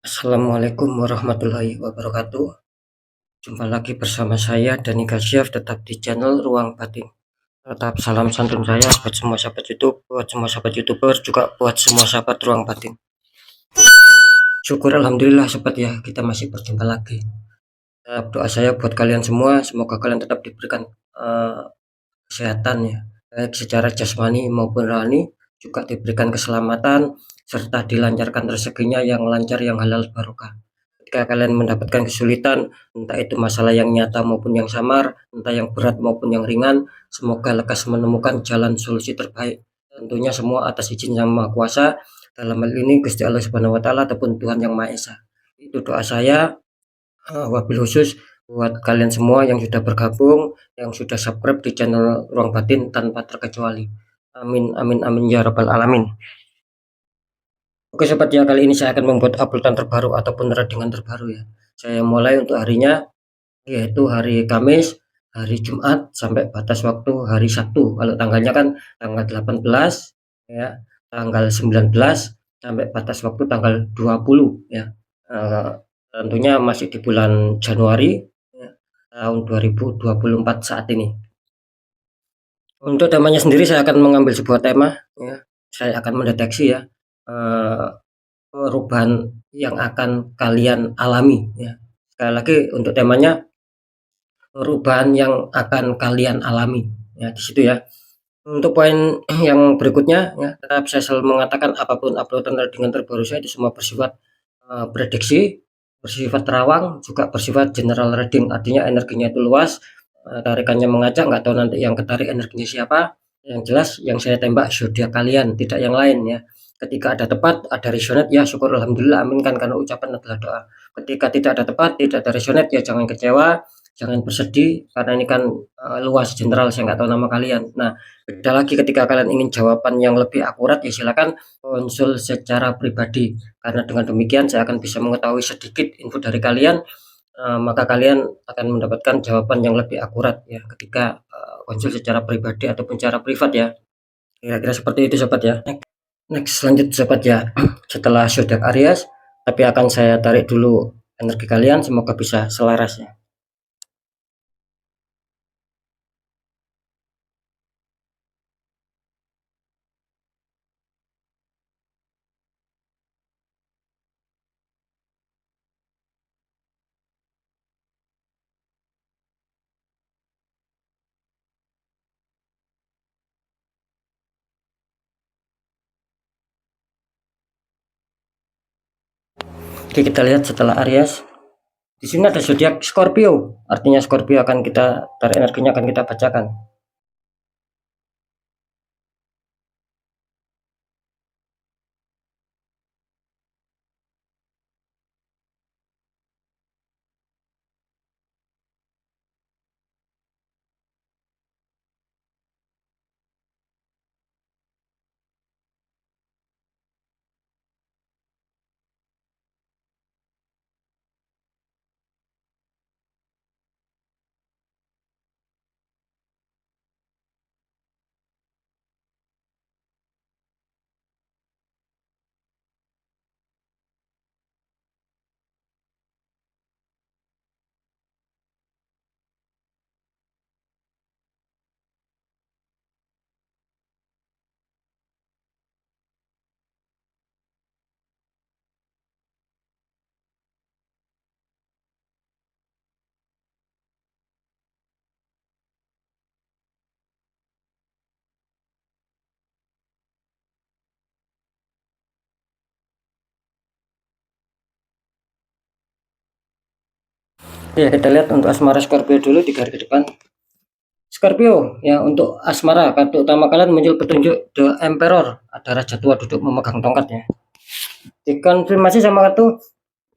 Assalamualaikum warahmatullahi wabarakatuh. Jumpa lagi bersama saya Dani Gasyaf, tetap di channel Ruang Batin. Tetap salam santun saya buat semua sahabat YouTube, buat semua sahabat YouTuber, juga buat semua sahabat Ruang Batin. Syukur alhamdulillah sobat ya, kita masih berjumpa lagi. Doa saya buat kalian semua, semoga kalian tetap diberikan kesehatan ya, baik secara jasmani maupun rohani, juga diberikan keselamatan serta dilancarkan rezekinya yang lancar, yang halal barokah. Ketika kalian mendapatkan kesulitan, entah itu masalah yang nyata maupun yang samar, entah yang berat maupun yang ringan, semoga lekas menemukan jalan solusi terbaik. Tentunya semua atas izin Yang Maha Kuasa, dalam hal ini Gusti Allah Subhanahu wa taala ataupun Tuhan Yang Maha Esa. Itu doa saya, wabil khusus buat kalian semua yang sudah bergabung, yang sudah subscribe di channel Ruang Batin tanpa terkecuali. Amin amin amin ya rabbal alamin. Oke sobat ya, kali ini saya akan membuat uploadan terbaru ataupun readingan terbaru ya. Saya mulai untuk harinya yaitu hari Kamis, hari Jumat sampai batas waktu hari Sabtu. Kalau tanggalnya kan tanggal 18 ya, tanggal 19 sampai batas waktu tanggal 20 ya. Tentunya masih di bulan Januari ya, tahun 2024 saat ini. Untuk temanya sendiri saya akan mengambil sebuah tema ya. Saya akan mendeteksi ya perubahan yang akan kalian alami ya. Sekali lagi untuk temanya perubahan yang akan kalian alami ya, di situ ya. Untuk poin yang berikutnya ya, tetap saya selalu mengatakan apapun uploadan dengan terbaru saya itu semua bersifat prediksi, bersifat terawang, juga bersifat general reading, artinya energinya itu luas, tarikannya mengajak, nggak tahu nanti yang ketarik energinya siapa. Yang jelas yang saya tembak zodiak kalian, tidak yang lain ya. Ketika ada tepat, ada resonate ya syukur alhamdulillah, amin kan, karena ucapan adalah doa. Ketika tidak ada tepat, tidak ada resonate ya jangan kecewa, jangan bersedih, karena ini kan luas general, saya nggak tahu nama kalian. Nah, beda lagi ketika kalian ingin jawaban yang lebih akurat ya silakan konsul secara pribadi, karena dengan demikian saya akan bisa mengetahui sedikit info dari kalian, maka kalian akan mendapatkan jawaban yang lebih akurat ya ketika konsul secara pribadi ataupun secara privat ya. Kira-kira seperti itu sobat ya. Next lanjut sobat ya. Setelah zodiak Aries, tapi akan saya tarik dulu energi kalian, semoga bisa selaras ya. Oke, kita lihat setelah Aries. Di sini ada zodiak Scorpio, artinya Scorpio akan kita tarik energinya, akan kita bacakan. Ya, kita lihat untuk asmara Scorpio dulu di garis ke depan. Scorpio ya, untuk asmara kartu utama kalian muncul petunjuk The Emperor, ada raja tua duduk memegang tongkat ya. Dikonfirmasi sama kartu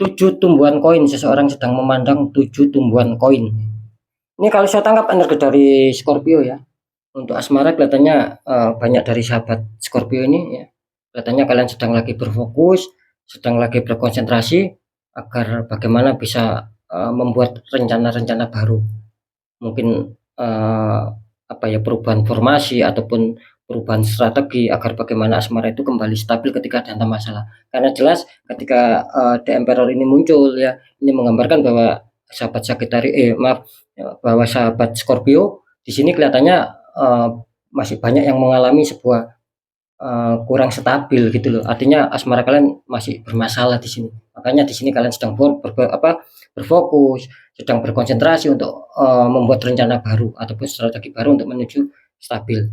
7 tumbuhan koin, seseorang sedang memandang 7 tumbuhan koin. Ini kalau saya tangkap energi dari Scorpio ya. Untuk asmara kelihatannya banyak dari sahabat Scorpio ini ya. Kelihatannya kalian sedang lagi berfokus, sedang lagi berkonsentrasi agar bagaimana bisa membuat rencana-rencana baru. Mungkin apa ya, perubahan formasi ataupun perubahan strategi agar bagaimana asmara itu kembali stabil ketika ada masalah. Karena jelas ketika The Emperor ini muncul ya, ini menggambarkan bahwa sahabat bahwa sahabat Scorpio di sini kelihatannya masih banyak yang mengalami sebuah kurang stabil gitu loh. Artinya asmara kalian masih bermasalah di sini. Makanya di sini kalian sedang berfokus, sedang berkonsentrasi untuk membuat rencana baru ataupun strategi baru untuk menuju stabil.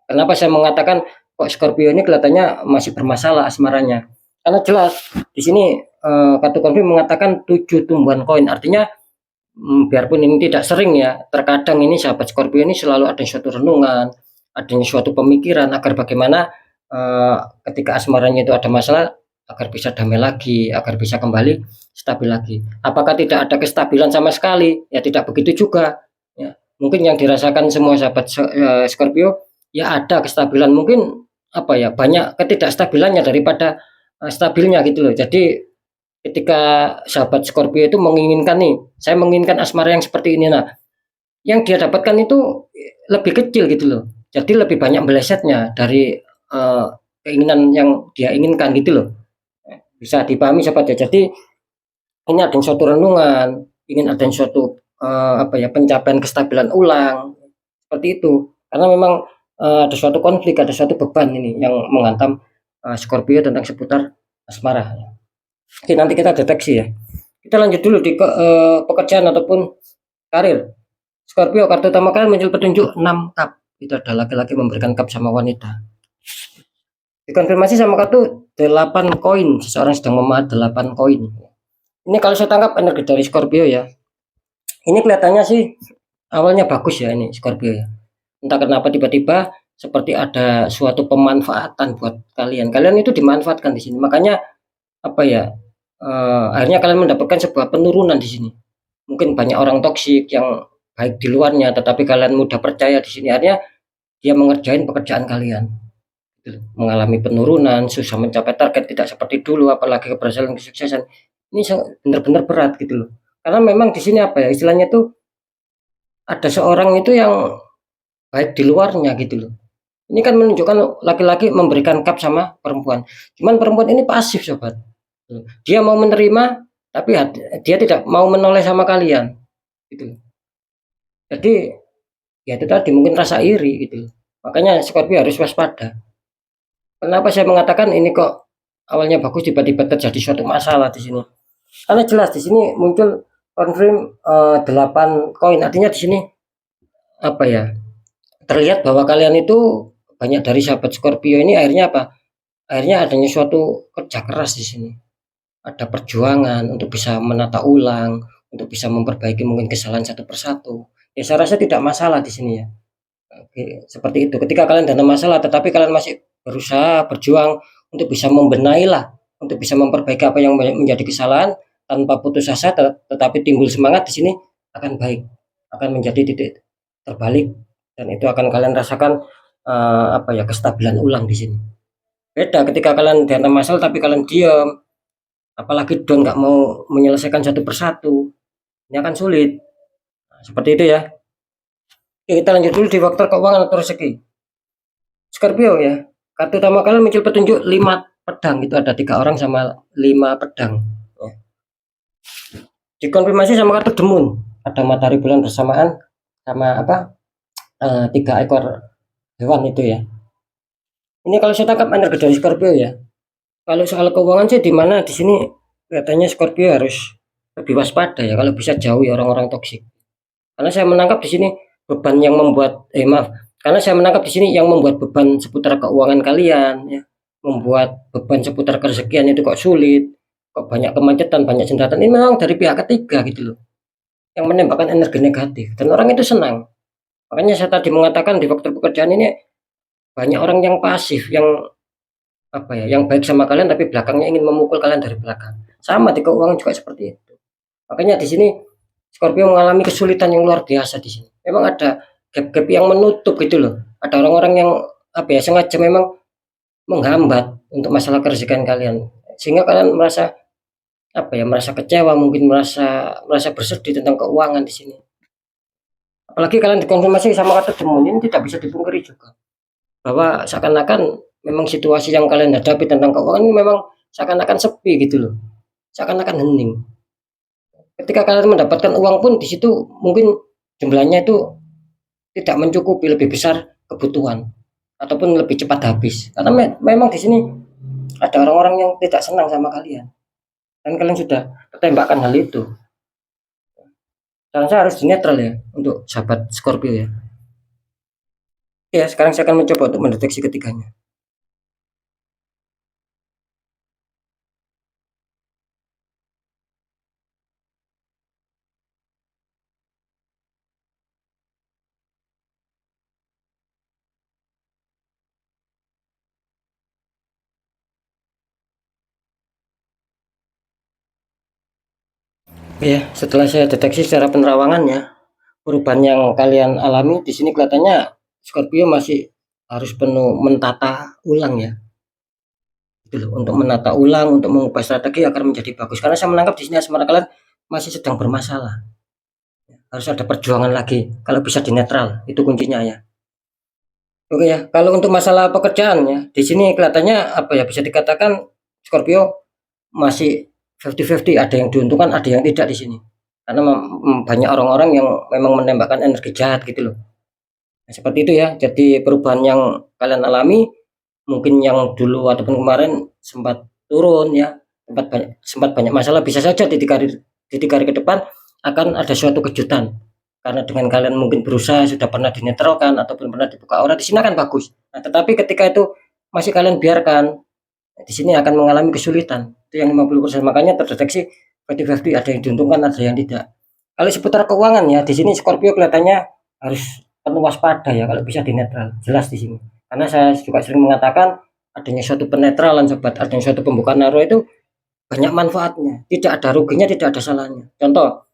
Kenapa saya mengatakan kok Scorpio ini kelihatannya masih bermasalah asmaranya? Karena jelas di sini kartu konflik mengatakan 7 tumbuhan koin. Artinya biarpun ini tidak sering ya, terkadang ini sahabat Scorpio ini selalu ada suatu renungan, adanya suatu pemikiran agar bagaimana ketika asmaranya itu ada masalah agar bisa damai lagi, agar bisa kembali stabil lagi. Apakah tidak ada kestabilan sama sekali? Ya tidak begitu juga. Ya, mungkin yang dirasakan semua sahabat Scorpio ya ada kestabilan, mungkin apa ya, banyak ketidakstabilannya daripada stabilnya gitu loh. Jadi ketika sahabat Scorpio itu menginginkan nih, saya menginginkan asmara yang seperti ini. Nah, yang dia dapatkan itu lebih kecil gitu loh. Jadi lebih banyak melesetnya dari keinginan yang dia inginkan gitu loh. Bisa dipahami sahabat ya. Jadi ini ada suatu renungan, ingin ada suatu apa ya, pencapaian kestabilan ulang seperti itu. Karena memang ada suatu konflik, ada suatu beban ini yang menghantam Scorpio tentang seputar asmara. Oke, nanti kita deteksi ya. Kita lanjut dulu di pekerjaan ataupun karir. Scorpio, kartu utama kalian muncul petunjuk 6 cup. Itu ada laki-laki memberikan cup sama wanita. Dikonfirmasi sama kartu 8 koin. Seseorang sedang memahat 8 koin. Ini kalau saya tangkap energi dari Scorpio ya. Ini kelihatannya sih awalnya bagus ya ini Scorpio ya. Entah kenapa tiba-tiba seperti ada suatu pemanfaatan buat kalian. Kalian itu dimanfaatkan di sini. Makanya apa ya? Akhirnya kalian mendapatkan sebuah penurunan di sini. Mungkin banyak orang toksik yang baik di luarnya, tetapi kalian mudah percaya di sini. Akhirnya dia mengerjain pekerjaan kalian, mengalami penurunan, susah mencapai target, tidak seperti dulu, apalagi keberhasilan, kesuksesan. Ini benar-benar berat gitu loh. Karena memang di sini apa ya, istilahnya tuh ada seorang itu yang baik di luarnya gitu loh. Ini kan menunjukkan laki-laki memberikan cup sama perempuan. Cuman perempuan ini pasif sobat. Dia mau menerima, tapi dia tidak mau menoleh sama kalian gitu. Jadi ya itu tadi mungkin rasa iri gitu. Makanya Scorpio harus waspada. Kenapa saya mengatakan ini kok awalnya bagus tiba-tiba terjadi suatu masalah di sini? Karena jelas di sini muncul konfirm 8 koin. Artinya di sini apa ya? Terlihat bahwa kalian itu banyak dari sahabat Scorpio ini akhirnya apa? Akhirnya adanya suatu kerja keras di sini. Ada perjuangan untuk bisa menata ulang, untuk bisa memperbaiki mungkin kesalahan satu persatu. Ya saya rasa tidak masalah di sini ya. Oke, seperti itu. Ketika kalian dalam masalah, tetapi kalian masih berusaha berjuang untuk bisa membenahi lah, untuk bisa memperbaiki apa yang menjadi kesalahan tanpa putus asa, tetapi timbul semangat di sini akan baik, akan menjadi titik terbalik dan itu akan kalian rasakan apa ya, kestabilan ulang di sini. Beda ketika kalian dalam masalah tapi kalian diam, apalagi down nggak mau menyelesaikan satu persatu, ini akan sulit. Nah, seperti itu ya. Oke, kita lanjut dulu di faktor keuangan atau rezeki. Scorpio ya, kartu utama kalian muncul petunjuk 5 pedang, itu ada 3 orang sama 5 pedang ya. Dikonfirmasi sama kartu demun, ada matahari bulan bersamaan sama apa 3 ekor hewan itu ya. Ini kalau saya tangkap energi dari Scorpio ya. Kalau soal keuangan sih di mana di sini katanya Scorpio harus lebih waspada ya, kalau bisa jauhi orang-orang toksik. Karena saya menangkap di sini beban yang membuat karena saya menangkap di sini yang membuat beban seputar keuangan kalian ya, membuat beban seputar kerezekian itu kok sulit, kok banyak kemacetan, banyak jembatan. Ini memang dari pihak ketiga gitu loh, yang menembakkan energi negatif dan orang itu senang. Makanya saya tadi mengatakan di faktor pekerjaan ini banyak orang yang pasif, yang apa ya, yang baik sama kalian tapi belakangnya ingin memukul kalian dari belakang. Sama di keuangan juga seperti itu. Makanya di sini Scorpio mengalami kesulitan yang luar biasa di sini. Memang ada gap-gap yang menutup gitu loh. Ada orang-orang yang apa ya, sengaja memang menghambat untuk masalah kerezekian kalian. Sehingga kalian merasa apa ya, merasa kecewa, mungkin merasa bersedih tentang keuangan di sini. Apalagi kalian dikonfirmasi sama kata demun, ini tidak bisa dipungkiri juga. bahwa seakan-akan memang situasi yang kalian hadapi tentang keuangan ini memang seakan-akan sepi gitu loh, seakan-akan hening. Ketika kalian mendapatkan uang pun di situ mungkin jumlahnya itu tidak mencukupi, lebih besar kebutuhan ataupun lebih cepat habis. Karena memang di sini ada orang-orang yang tidak senang sama kalian dan kalian sudah tertembakkan hal itu. Saran saya harus netral ya untuk sahabat Scorpio ya. Ya, sekarang saya akan mencoba untuk mendeteksi ketiganya. Ya, setelah saya deteksi secara penerawangannya, perubahan yang kalian alami di sini kelihatannya Scorpio masih harus penuh mentata ulang ya. Gitu loh, untuk menata ulang, untuk mengubah strategi akan menjadi bagus. Karena saya menangkap di sini asmara kalian masih sedang bermasalah. Harus ada perjuangan lagi. Kalau bisa di netral, itu kuncinya ya. Oke ya, kalau untuk masalah pekerjaan ya, di sini kelihatannya apa ya, bisa dikatakan Scorpio masih 50-50, ada yang diuntungkan, ada yang tidak di sini. Karena banyak orang-orang yang memang menembakkan energi jahat gitu loh. Nah, seperti itu ya. Jadi perubahan yang kalian alami mungkin yang dulu ataupun kemarin sempat turun ya, sempat banyak masalah, bisa saja di tiga hari ke depan akan ada suatu kejutan. Karena dengan kalian mungkin berusaha sudah pernah dinetralkan ataupun pernah dibuka aura di sini akan bagus. Nah, tetapi ketika itu masih kalian biarkan, di sini akan mengalami kesulitan. Itu yang 50%, makanya terdeteksi 50-50, ada yang diuntungkan, ada yang tidak. Kalau seputar keuangan ya, di sini Scorpio kelihatannya harus penuh waspada ya kalau bisa dinetral. Jelas di sini. Karena saya juga sering mengatakan adanya suatu penetralan sobat, adanya suatu pembukaan aura itu banyak manfaatnya. Tidak ada ruginya, tidak ada salahnya. Contoh,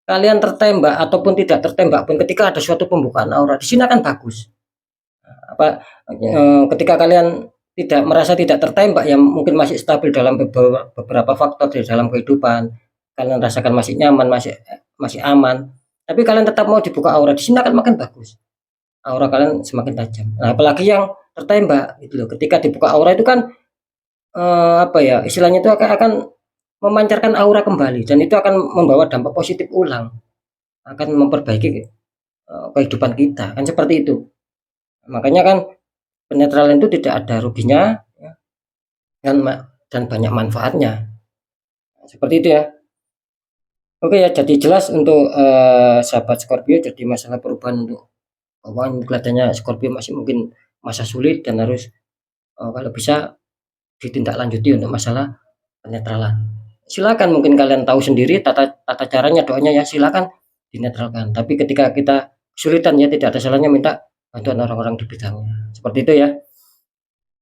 kalian tertembak ataupun tidak tertembak pun ketika ada suatu pembukaan aura di sini akan bagus. Apa ketika kalian tidak merasa tidak tertembak yang mungkin masih stabil dalam beberapa faktor di dalam kehidupan, kalian rasakan masih nyaman, masih aman, tapi kalian tetap mau dibuka aura di sini akan makin bagus, aura kalian semakin tajam. Nah, apalagi yang tertembak gitu loh, ketika dibuka aura itu kan apa ya istilahnya itu akan memancarkan aura kembali dan itu akan membawa dampak positif ulang, akan memperbaiki kehidupan kita kan seperti itu. Makanya kan penetralan itu tidak ada ruginya ya, dan banyak manfaatnya. Seperti itu ya. Oke ya, jadi jelas untuk sahabat Scorpio, jadi masalah perubahan untuk keuangan kelihatannya Scorpio masih mungkin masa sulit dan harus kalau bisa ditindaklanjuti untuk masalah penetralan. Silakan mungkin kalian tahu sendiri tata caranya, doanya ya, silakan dinetralkan. Tapi ketika kita kesulitan ya tidak ada salahnya minta bantuan orang-orang di bidangnya. Seperti itu ya.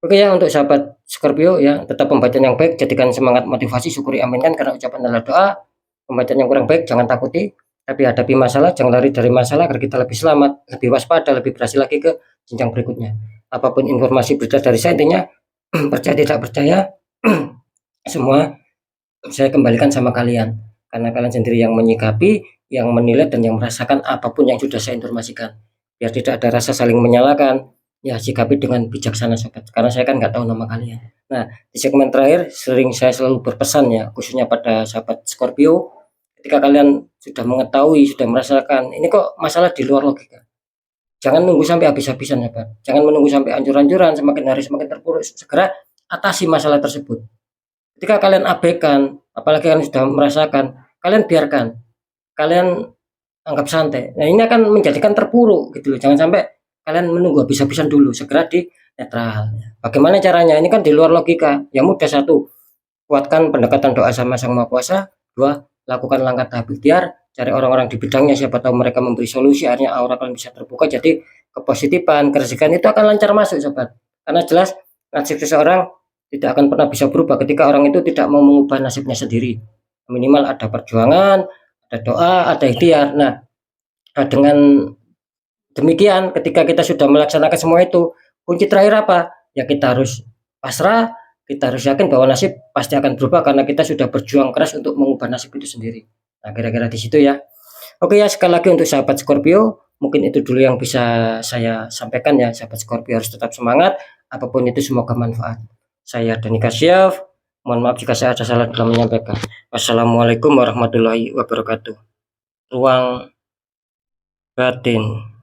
Oke ya, untuk sahabat Scorpio ya, tetap pembacaan yang baik, jadikan semangat motivasi, syukuri aminkan karena ucapan adalah doa. Pembacaan yang kurang baik jangan takuti, tapi hadapi masalah, jangan lari dari masalah agar kita lebih selamat, lebih waspada, lebih berhasil lagi ke jenjang berikutnya. Apapun informasi berita dari saya intinya percaya tidak percaya semua saya kembalikan sama kalian. Karena kalian sendiri yang menyikapi, yang menilai dan yang merasakan apapun yang sudah saya informasikan. Biar tidak ada rasa saling menyalahkan, ya sikapi dengan bijaksana sobat, karena saya kan nggak tahu nama kalian. Nah, di segmen terakhir sering saya selalu berpesan ya, khususnya pada sahabat Scorpio, ketika kalian sudah mengetahui, sudah merasakan ini kok masalah di luar logika, jangan nunggu sampai habis-habisan sobat, jangan menunggu sampai hancur-hancuran, semakin hari semakin terpuruk, segera atasi masalah tersebut. Ketika kalian abaikan, apalagi kalian sudah merasakan, kalian biarkan, kalian anggap santai. Nah, ini akan menjadikan terpuruk gitu loh. Jangan sampai kalian menunggu habis-habisan dulu, segera di netral. Bagaimana caranya? Ini kan di luar logika. Ya mudah, satu, kuatkan pendekatan doa sama Sang Maha Kuasa. Dua, lakukan langkah tahap ikhtiar, cari orang-orang di bidangnya, siapa tahu mereka memberi solusi, akhirnya aura kalian bisa terbuka. Jadi kepositifan, kerezekian itu akan lancar masuk sobat. Karena jelas nasib seseorang tidak akan pernah bisa berubah ketika orang itu tidak mau mengubah nasibnya sendiri. Minimal ada perjuangan, ada doa, ada ikhtiar. Nah, dengan demikian ketika kita sudah melaksanakan semua itu, kunci terakhir apa? Ya kita harus pasrah, kita harus yakin bahwa nasib pasti akan berubah karena kita sudah berjuang keras untuk mengubah nasib itu sendiri. Nah, kira-kira di situ ya. Oke ya, sekali lagi untuk sahabat Scorpio, Mungkin itu dulu yang bisa saya sampaikan ya, sahabat Scorpio harus tetap semangat, apapun itu semoga manfaat. Saya Dani Kasyaf, mohon maaf jika saya ada salah dalam menyampaikan. Wassalamualaikum warahmatullahi wabarakatuh. Ruang batin.